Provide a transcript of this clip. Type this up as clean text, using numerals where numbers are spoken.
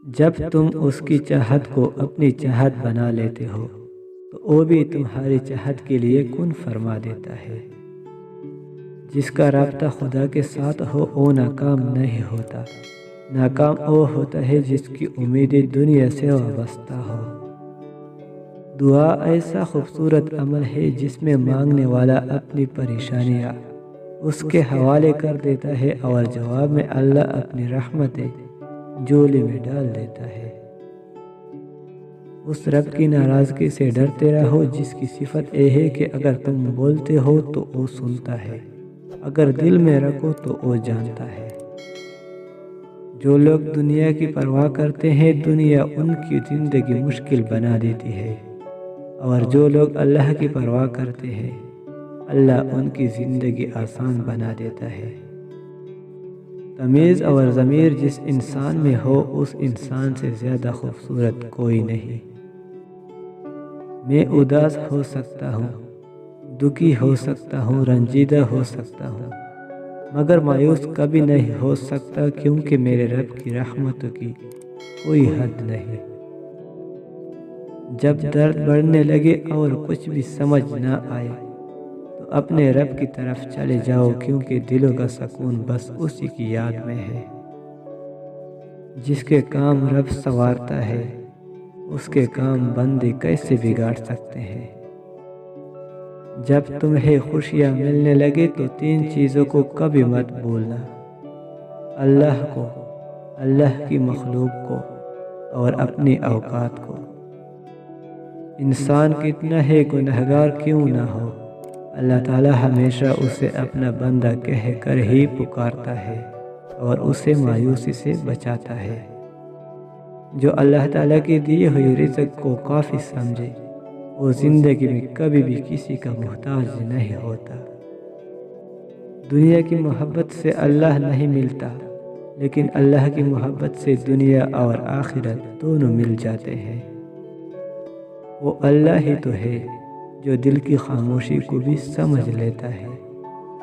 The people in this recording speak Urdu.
جب تم اس کی چاہت کو اپنی چاہت بنا لیتے ہو تو وہ بھی تمہاری چاہت کے لیے کن فرما دیتا ہے۔ جس کا رابطہ خدا کے ساتھ ہو وہ ناکام نہیں ہوتا۔ ناکام وہ ہوتا ہے جس کی امیدیں دنیا سے وابستہ ہو۔ دعا ایسا خوبصورت عمل ہے جس میں مانگنے والا اپنی پریشانیاں اس کے حوالے کر دیتا ہے اور جواب میں اللہ اپنی رحمتیں جھولی میں ڈال دیتا ہے۔ اس رب کی ناراضگی سے ڈرتے رہو جس کی صفت یہ ہے کہ اگر تم بولتے ہو تو وہ سنتا ہے، اگر دل میں رکھو تو وہ جانتا ہے۔ جو لوگ دنیا کی پرواہ کرتے ہیں دنیا ان کی زندگی مشکل بنا دیتی ہے، اور جو لوگ اللہ کی پرواہ کرتے ہیں اللہ ان کی زندگی آسان بنا دیتا ہے۔ تمیز اور ضمیر جس انسان میں ہو اس انسان سے زیادہ خوبصورت کوئی نہیں۔ میں اداس ہو سکتا ہوں، دکھی ہو سکتا ہوں، رنجیدہ ہو سکتا ہوں، مگر مایوس کبھی نہیں ہو سکتا کیونکہ میرے رب کی رحمتوں کی کوئی حد نہیں۔ جب درد بڑھنے لگے اور کچھ بھی سمجھ نہ آئے تو اپنے رب کی طرف چلے جاؤ کیونکہ دلوں کا سکون بس اسی کی یاد میں ہے۔ جس کے کام رب سنوارتا ہے اس کے کام بندے کیسے بگاڑ سکتے ہیں۔ جب تمہیں خوشیاں ملنے لگے تو 3 چیزوں کو کبھی مت بھولنا: اللہ کو، اللہ کی مخلوق کو اور اپنی اوقات کو۔ انسان کتنا ہی گنہگار کیوں نہ ہو، اللہ تعالیٰ ہمیشہ اسے اپنا بندہ کہہ کر ہی پکارتا ہے اور اسے مایوسی سے بچاتا ہے۔ جو اللہ تعالیٰ کی دی ہوئی رزق کو کافی سمجھے وہ زندگی میں کبھی بھی کسی کا محتاج نہیں ہوتا۔ دنیا کی محبت سے اللہ نہیں ملتا، لیکن اللہ کی محبت سے دنیا اور آخرت دونوں مل جاتے ہیں۔ وہ اللہ ہی تو ہے جو دل کی خاموشی کو بھی سمجھ لیتا ہے۔